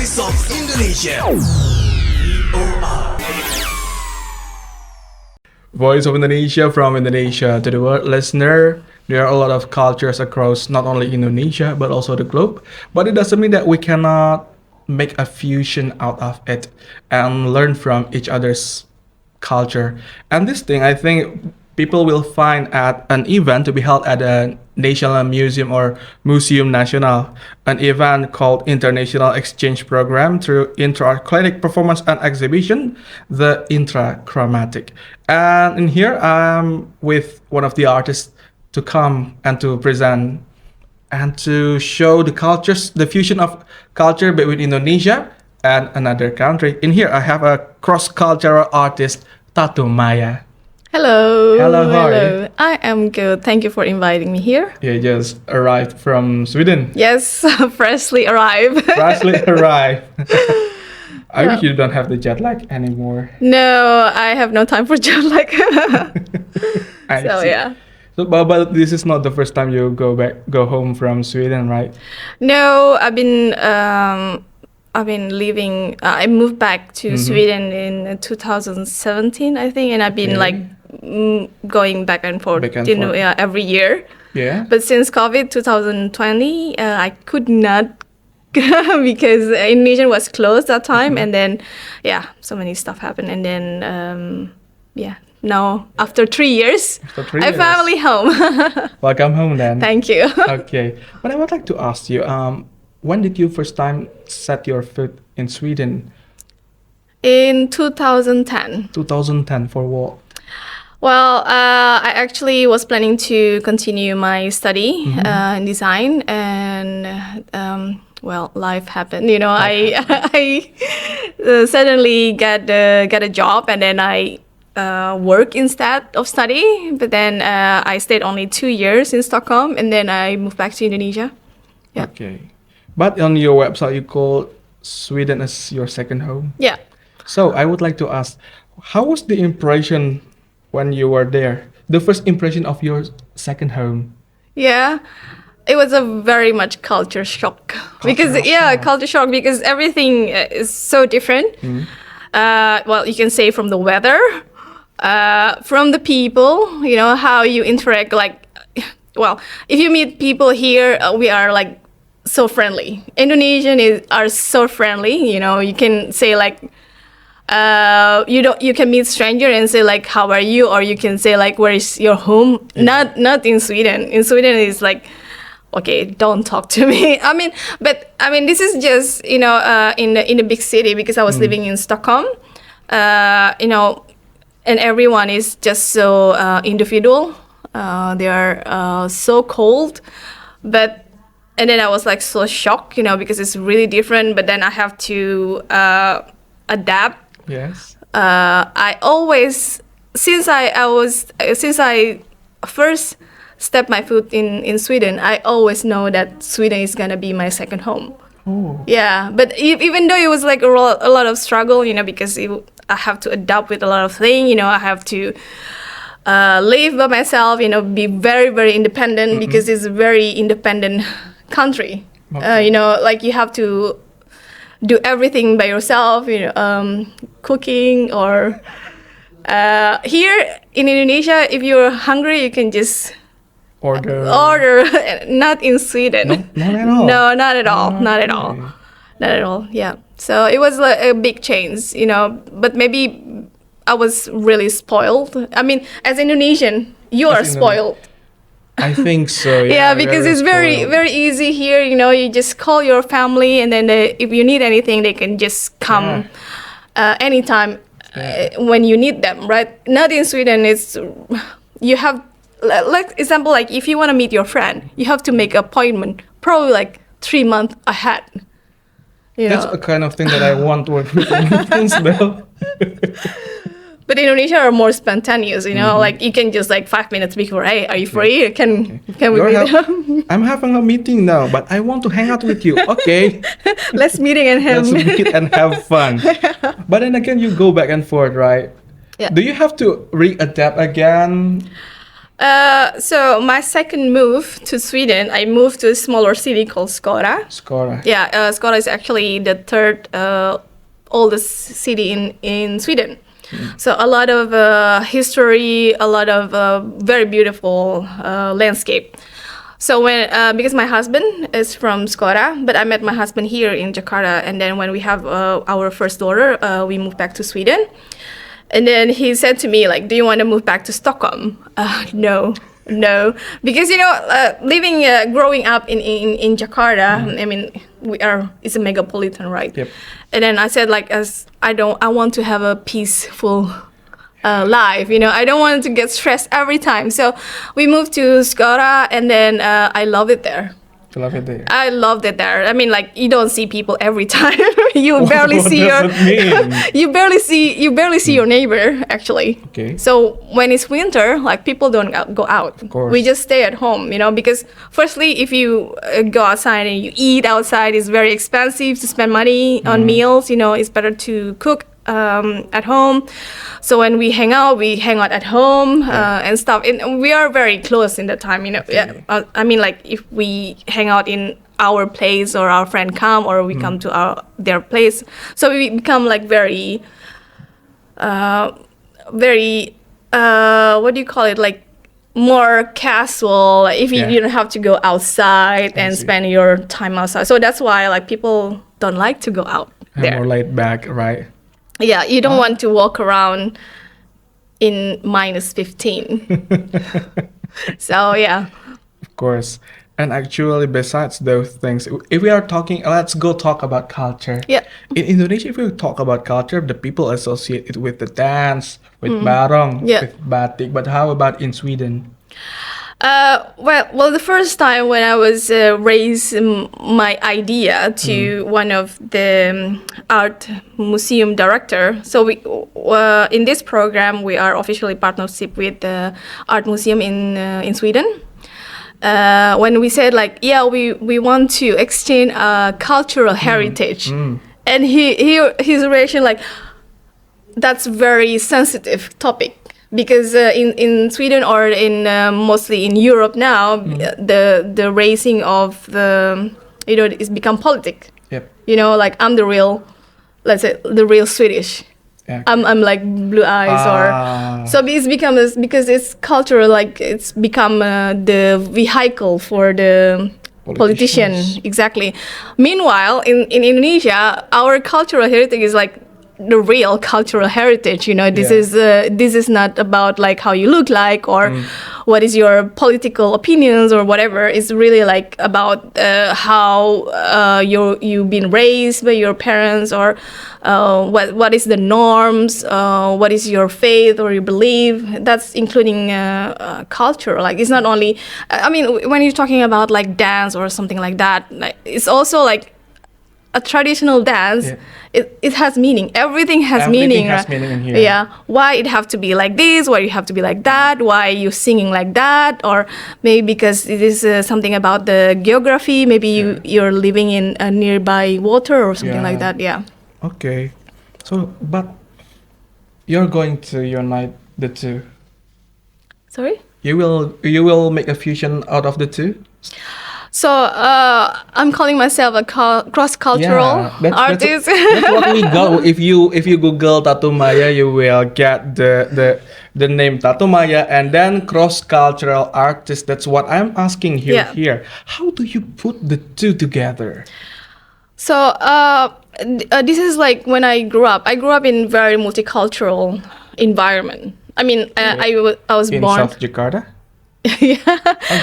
Voice of Indonesia. VOR. Voice of Indonesia from Indonesia to the world listener. There are a lot of cultures across not only Indonesia but also the globe. But it doesn't mean that we cannot make a fusion out of it and learn from each other's culture. And this thing, I think people will find at an event to be held at a National Museum or Museum Nasional, an event called International Exchange Program through Intra Clinic Performance and Exhibition, the Intra Chromatic. And in here, I'm with one of the artists to come and to present and to show the cultures, the fusion of culture between Indonesia and another country. In here, I have a cross-cultural artist, Tatum Maya. Hello. Hello, how are you? I am good. Thank you for inviting me here. You just arrived from Sweden. Yes, freshly arrived. Freshly arrived. I Yeah. wish you don't have the jet lag anymore. No, I have no time for jet lag. I So see. yeah. So, but this is not the first time you go home from Sweden, right? No, I've been living. I moved back to Sweden in 2017, I think, and I've been Okay. like going back and forth, Back and you know, forth. yeah, every year. Yeah. But since COVID 2020, I could not because Indonesia was closed that time, and then so many stuff happened, and then now after 3 years, After 3 I'm years. finally home. Welcome home then. Thank you. Okay. But I would like to ask you, when did you first time set your foot in Sweden? In 2010. 2010 for what? Well, I actually was planning to continue my study in design, and life happened. You know, I suddenly got a job, and then I work instead of study. But then I stayed only 2 years in Stockholm, and then I moved back to Indonesia. Yeah. Okay. But on your website, you call Sweden as your second home. Yeah. So I would like to ask, how was the impression when you were there? The first impression of your second home? Yeah, it was a very much culture shock culture shock because everything is so different. You can say from the weather, from the people, you know, how you interact. Like, well, if you meet people here, we are like so friendly. Are so friendly. You know, you can say like. You can meet stranger and say like how are you, or you can say like where is your home. Not in Sweden. In Sweden it's like, okay, don't talk to me. I mean this is just, you know, in a big city, because I was living in Stockholm, you know, and everyone is just so individual. They are so cold, and then I was like so shocked, you know, because it's really different. But then I have to adapt. Yes. I always, since I first stepped my foot in Sweden, I always know that Sweden is gonna be my second home. Oh. Yeah, but even though it was like a lot of struggle, you know, because I have to adapt with a lot of things, you know, I have to live by myself, you know, be very, very independent, because it's a very independent country. Okay. You know, like you have to do everything by yourself, you know, cooking or here in Indonesia, if you're hungry, you can just Order. Not in Sweden. Not at all. No, not at all. Not at Okay. all. Not at all. Yeah. So it was like a big change, you know. But maybe I was really spoiled. I mean, as Indonesian, you are spoiled. I think so. Yeah, Yeah, because it's very, spoiled. very easy here. You know, you just call your family, and then if you need anything, they can just come anytime when you need them, right? Not in Sweden. It's you have, like example, like if you want to meet your friend, you have to make an appointment probably like 3 months ahead. You That's know? a kind of thing that I want with things though. But Indonesia are more spontaneous, you know, like you can just like 5 minutes before, hey, are you free? Can we meet? I'm having a meeting now, but I want to hang out with you. Okay. Let's meeting and have Let's meet and have fun. But then again, you go back and forth, right? Yeah. Do you have to readapt again? So my second move to Sweden, I moved to a smaller city called Skara. Skara. Yeah, Skara is actually the third oldest city in Sweden. So a lot of history, a lot of very beautiful landscape. So when because my husband is from Skara, but I met my husband here in Jakarta, and then when we have our first daughter, we moved back to Sweden. And then he said to me, like, do you want to move back to Stockholm? No, because growing up in Jakarta, I mean, it's a megapolitan, right? Yep. And then I said, like, I want to have a peaceful life, I don't want to get stressed every time. So we moved to Skara, and then I love it there. You love it there. I loved it there. I mean, like, you don't see people every time. You barely What see does it mean? you barely see your neighbor, actually. Okay. So when it's winter, like, people don't go out. Of course. We just stay at home, because firstly, if you go outside and you eat outside, it's very expensive to spend money on meals. It's better to cook at home. So when we hang out at home and stuff. And we are very close in that time. Okay. Yeah. I mean, like, if we hang out in our place, or our friend come, or we come to their place, so we become like very what do you call it, like, more casual, if you don't have to go outside and spend your time outside. So that's why, like, people don't like to go out there. More laid back, right? Yeah, you don't want to walk around in -15. So yeah. Of course. And actually, besides those things, if we are talking, let's go talk about culture. Yeah. In Indonesia, if we talk about culture, the people associate it with the dance, with barong, Yeah. with batik. But how about in Sweden? Well, the first time when I was raised my idea to one of the art museum director. So we in this program we are officially partnership with the art museum in Sweden. When we said, like, we want to exchange cultural heritage, and his reaction, like, that's very sensitive topic. Because in Sweden, or in mostly in Europe now, the raising of the it's become politic. Yep. Like, I'm the real, let's say, the real Swedish. Yeah. I'm like blue eyes, or so it's become because it's cultural, like, it's become the vehicle for the politician. Exactly. Meanwhile, in Indonesia, our cultural heritage is like the real cultural heritage. This is not about, like, how you look like, or what is your political opinions, or whatever. It's really, like, about how you've been raised by your parents, or what is the norms, what is your faith or your belief. That's including culture. Like, it's not only, I mean, when you're talking about, like, dance or something like that, like, it's also like a traditional dance. It has meaning. Everything has meaning. Everything has meaning in here. Yeah. Why it have to be like this? Why you have to be like that? Why you singing like that? Or maybe because it is something about the geography. Maybe you're living in a nearby water or something like that. Yeah. Okay. So, but you're going to unite the two. Sorry? You will make a fusion out of the two? So I'm calling myself a cross-cultural artist. That's what we got. If you Google Tatum Maya, you will get the name Tatum Maya, and then cross-cultural artist. That's what I'm asking here. How do you put the two together? So this is like when I grew up. I grew up in very multicultural environment. I mean, I was in born South Jakarta. yeah,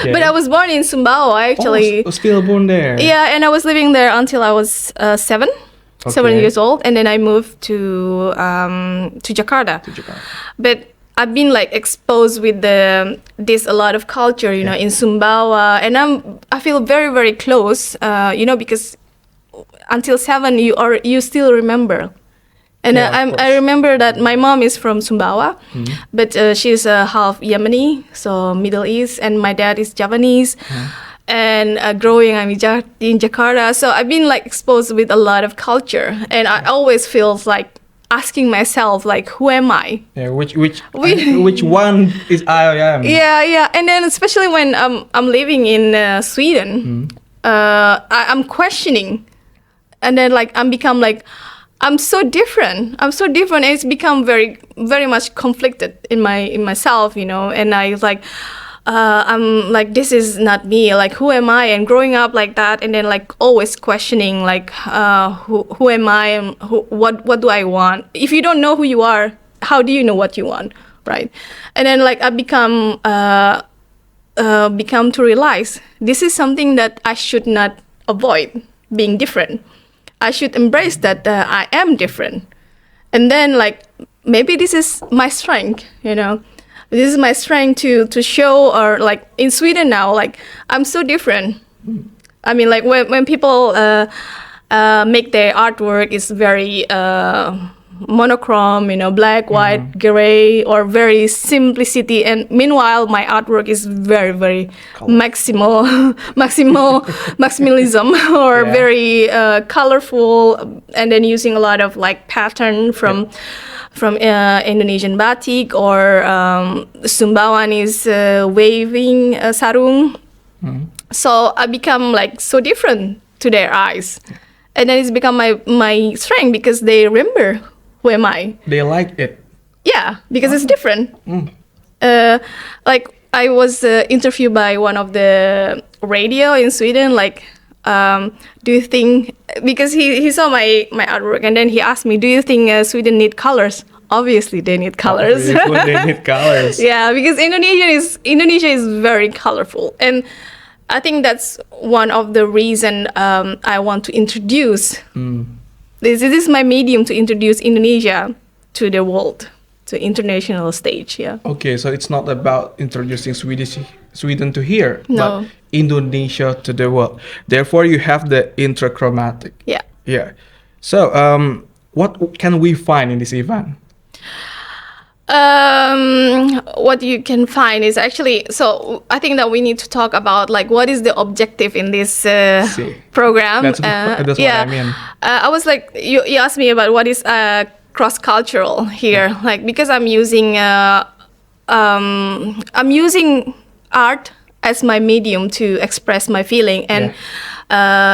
Okay. but I was born in Sumbawa actually. Oh, still born there. Yeah, and I was living there until I was 7 years old, and then I moved to Jakarta. But I've been like exposed with this a lot of culture, in Sumbawa, and I feel very very close, because until 7 you still remember. And I remember that my mom is from Sumbawa, but she's half Yemeni, so Middle East, and my dad is Javanese. And growing I'm in Jakarta, so I've been like exposed with a lot of culture, and I always feels like asking myself like, who am I? Yeah, which one is I am? Yeah. And then especially when I'm living in Sweden, I'm questioning, and then like I'm so different. And it's become very, very much conflicted in myself, you know. And I was like, I'm like, this is not me. Like, who am I? And growing up like that, and then like always questioning, like, who am I? And what do I want? If you don't know who you are, how do you know what you want, right? And then like I become to realize this is something that I should not avoid, being different. I should embrace that I am different. And then like maybe this is my strength, you know. This is my strength to show, or like in Sweden now, like I'm so different. I mean, like when people make their artwork, it's very monochrome, you know, black, white, gray, or very simplicity. And meanwhile, my artwork is very, very maximalism, or very colorful, and then using a lot of like pattern from Indonesian batik, or Sumbawan is waving sarung. So I become like so different to their eyes, and then it's become my strength because they remember who am I. They like it. Yeah, because it's different. Like I was interviewed by one of the radio in Sweden, like, do you think, because he saw my artwork, and then he asked me, do you think Sweden need colors? Obviously they need colors. Obviously they need colors. Yeah, because Indonesia is very colorful, and I think that's one of the reason I want to introduce. This is my medium to introduce Indonesia to the world, to international stage. Yeah. Okay, so it's not about introducing Sweden to here, but Indonesia to the world. Therefore, you have the Intra Chromatic. Yeah. Yeah. So, what can we find in this event? What you can find is actually, so I think that we need to talk about like what is the objective in this program. That's what I mean. I was like, you asked me about what is cross-cultural here, like because I'm using art as my medium to express my feeling, and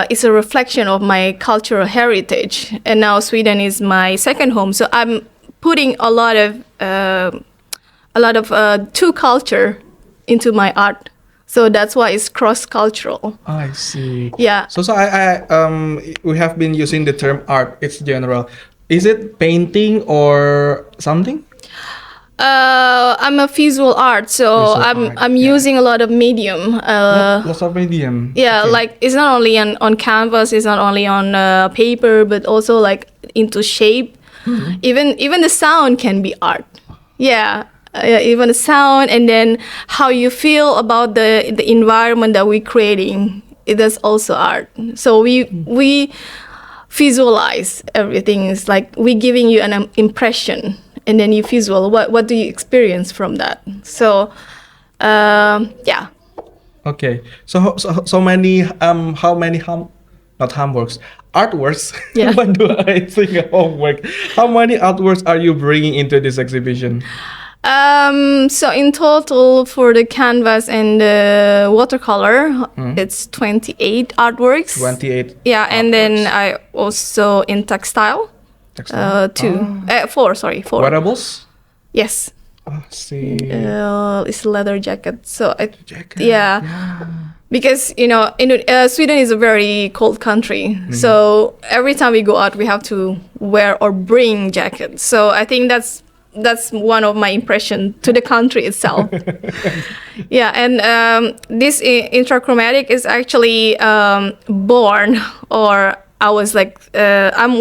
it's a reflection of my cultural heritage. And now Sweden is my second home, so I'm putting a lot of two culture into my art. So that's why it's cross-cultural. I see. Yeah. So I we have been using the term art. It's general. Is it painting or something? I'm a visual art, so I'm using a lot of medium. Lots of medium. Yeah, okay. Like it's not only on canvas, it's not only on paper, but also like into shape. Even the sound can be art. Yeah, even the sound, and then how you feel about the environment that we're creating. It is also art. So we visualize everything. It's like we're giving you an impression, and then you visual. What do you experience from that? So, yeah. Okay. So many how many not homeworks, artworks. Yeah. What do I think of homework? How many artworks are you bringing into this exhibition? So in total for the canvas and the watercolor, it's 28 artworks. 28. Yeah, artworks. and then I also in textile. Four. Wearables? Yes. Oh, see. It's a leather jacket. So Jacket. Yeah. Because Sweden is a very cold country, so every time we go out, we have to wear or bring jackets. So I think that's one of my impression to the country itself. Yeah, and this Intra Chromatic is actually born, or I was like, I'm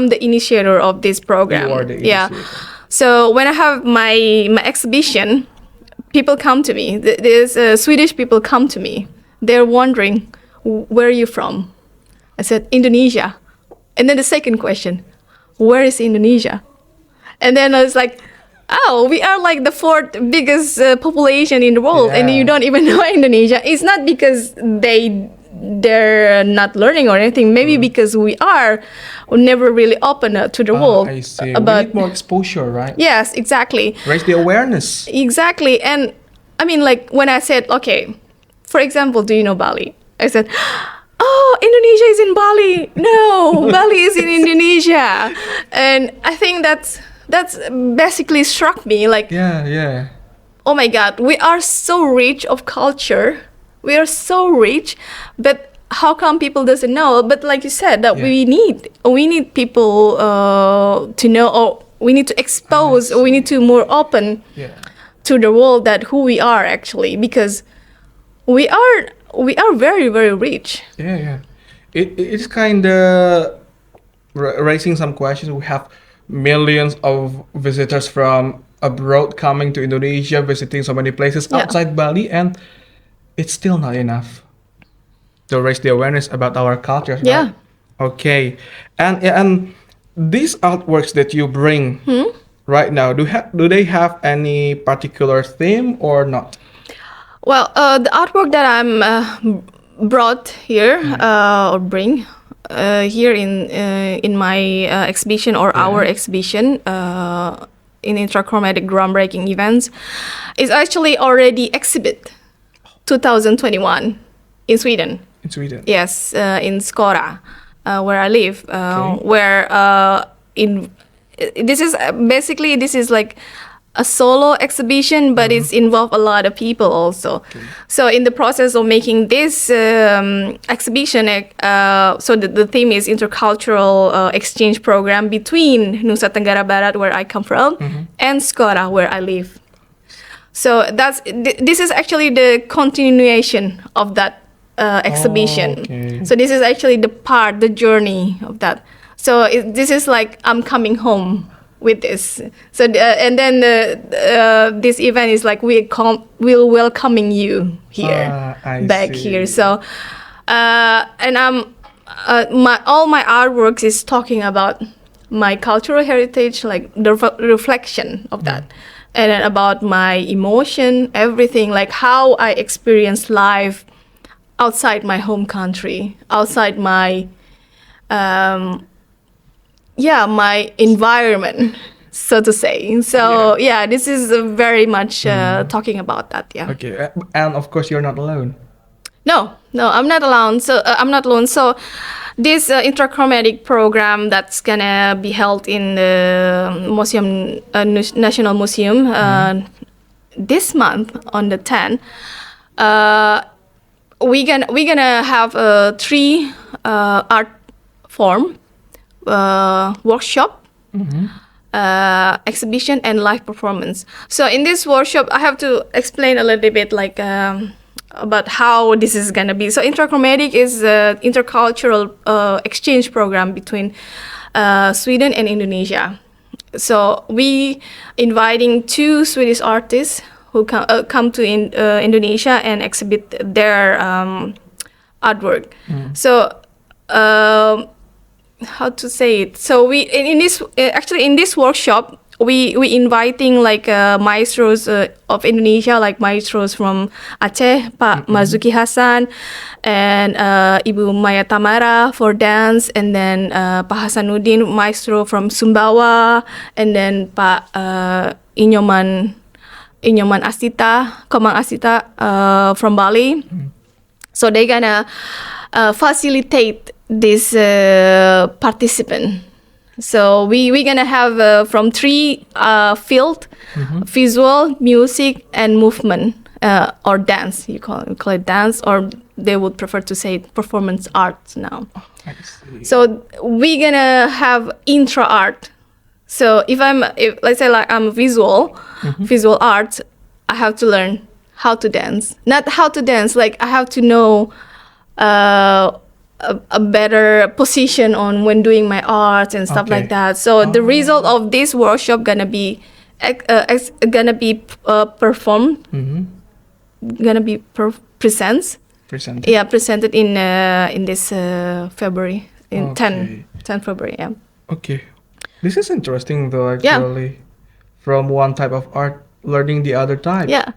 the initiator of this program. You are the initiator. Yeah. So when I have my exhibition, people come to me. There's Swedish people come to me. They're wondering, where are you from? I said, Indonesia. And then the second question, where is Indonesia? And then I was like, oh, we are like the fourth biggest population in the world, and you don't even know Indonesia. It's not because they they're not learning or anything. Maybe because we never really open up to the world I see. about. We need more exposure, right? Yes, exactly. Raise the awareness. Exactly. And I mean, like when I said, okay, for example, do you know Bali? I said, oh, Indonesia is in Bali. No, Bali is in Indonesia. And I think that's basically struck me like, Yeah. oh my God, we are so rich of culture. We are so rich, but how come people doesn't know? But like you said, that we need people to know, or we need to expose, or we need to more open to the world that who we are actually, because we are very, very rich. Yeah. It's kind of raising some questions. We have millions of visitors from abroad coming to Indonesia, visiting so many places outside Bali, and it's still not enough to raise the awareness about our cultures. Yeah. Right? Okay. And these artworks that you bring right now, do they have any particular theme or not? Well, the artwork that I'm brought here or bring here in my exhibition or our exhibition in Intra Chromatic groundbreaking events is actually already exhibit 2021 in Sweden. In Sweden? Yes, in Skara, where I live, where this is like a solo exhibition, but it's involved a lot of people also. So in the process of making this exhibition, so the theme is intercultural exchange program between Nusa Tenggara Barat, where I come from, and Skara, where I live. So this is actually the continuation of that exhibition. Okay. So this is actually the journey of that. So this is like I'm coming home with this. So and then this event is like we'll welcoming you here, back here. So and all my artworks is talking about my cultural heritage, like the reflection of that. And then about my emotion, everything, like how I experience life outside my home country, outside my my environment, so to say. So this is very much talking about that. Yeah. Okay, and of course you're not alone. No, I'm not alone. So I'm not alone. So this intrachromatic program that's gonna be held in the museum, National Museum, this month on the 10th. We're gonna have 3 art form, workshop, exhibition, and live performance. So in this workshop, I have to explain a little bit like about how this is gonna be. So Intrachromatic is an intercultural exchange program between Sweden and Indonesia. So we inviting 2 Swedish artists who come to Indonesia and exhibit their artwork. So how to say it? So we in this workshop we inviting like maestros of Indonesia, like maestros from Aceh, Pak Marzuki Hasan, and Ibu Maya Tamara for dance, and then Pak Hasanuddin, maestro from Sumbawa, and then Pak Inyoman Astita, Komang Astita from Bali. So they're gonna facilitate this participant. So we're gonna have from 3 field: visual, music, and movement, or dance. You call it dance, or they would prefer to say performance arts now. I see. So we're gonna have intra art. So if let's say like I'm visual arts, I have to learn how to dance. Not how to dance, like I have to know a better position on when doing my art and stuff like that. So the result of this workshop gonna be performed, gonna be presented in this February, in 10 February. Yeah. Okay, this is interesting though, actually. From one type of art learning the other type. Yeah.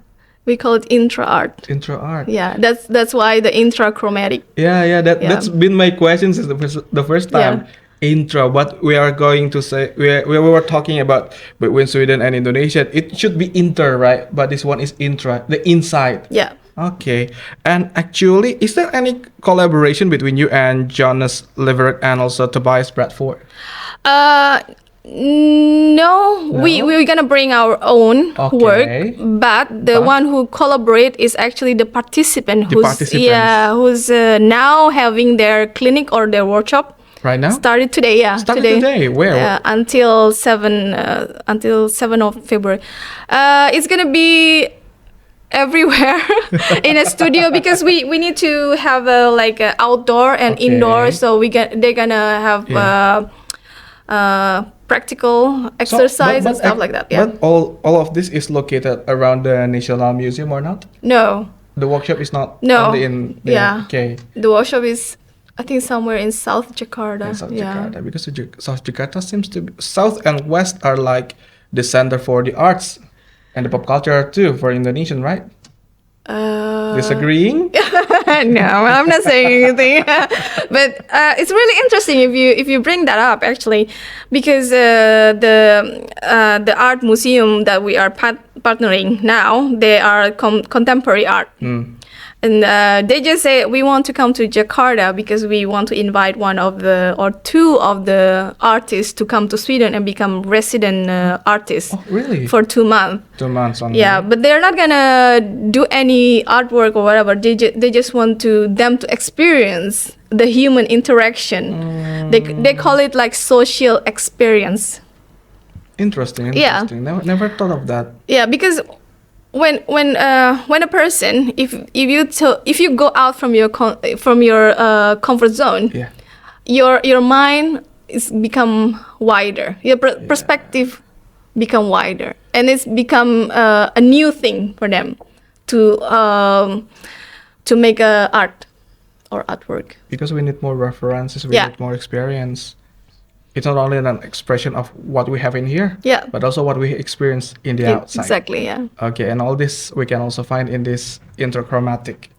We call it Intra art. Intra art. Yeah, that's why the Intra Chromatic. Yeah, that's been my question since the first time. Yeah. Intra, what we are going to say, we were talking about between Sweden and Indonesia. It should be inter, right? But this one is intra, the inside. Yeah. Okay. And actually, is there any collaboration between you and Jonas Leverett and also Tobias Bradford? No, we're gonna bring our own Okay. work, but the one who collaborate is actually the participant who's now having their clinic or their workshop. Right now? Started today, yeah. Started today? Where? Until 7 of February. It's gonna be everywhere in a studio because we need to have a outdoor and Okay. indoor. So they're gonna have practical exercise and stuff like that. Yeah. But all of this is located around the National Museum or not? No. The workshop is not No. only in there. Yeah. Okay. The workshop is, I think, somewhere in South Jakarta. In South yeah. Jakarta, because South Jakarta seems to be, South and West are like the center for the arts and the pop culture too for Indonesian, right? Disagreeing? No, I'm not saying anything. But it's really interesting if you bring that up actually, because the art museum that we are partnering now, they are contemporary art. And they just say we want to come to Jakarta because we want to invite one of the or two of the artists to come to Sweden and become resident artists. Oh, really? For 2 months. 2 months only. Yeah, but they're not gonna do any artwork or whatever. They just want them to experience the human interaction. They call it like social experience. Interesting. Yeah. Never thought of that. Yeah, because when a person, if you go out from your comfort zone, Yeah. your mind is become wider. Your perspective become wider, and it's become a new thing for them to make a art or artwork. Because we need more references, we Yeah. need more experience. It's not only an expression of what we have in here, Yeah. but also what we experience in the outside. Exactly, yeah. Okay, and all this we can also find in this Intra-Chromatic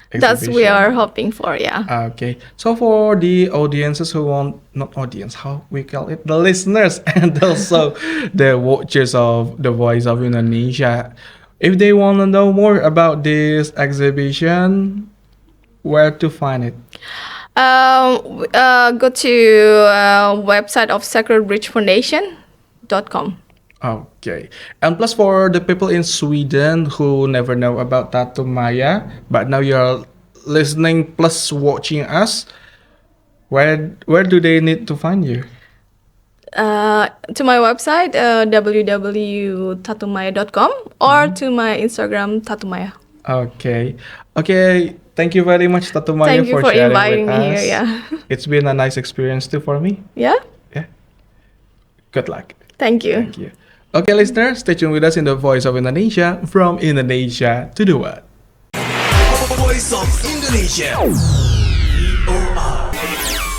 That's we exhibition. are hoping for, yeah. Okay, so for the audiences who want, not audience, how we call it, the listeners and also the watchers of the Voice of Indonesia, if they want to know more about this exhibition, where to find it? Go to website of sacredbridgefoundation.com. Okay, and plus for the people in Sweden who never know about Tatum Maya, but now you're listening plus watching us, where do they need to find you? To my website, www.tatumaya.com, or to my Instagram, Tatumaya. Okay. Thank you very much, Tatum Maya, Thank you for sharing inviting with me us. here. Yeah. It's been a nice experience too for me. Yeah. Yeah. Good luck. Thank you. Thank you. Okay, listeners, stay tuned with us in the Voice of Indonesia, from Indonesia to the world. Voice of Indonesia. VOR.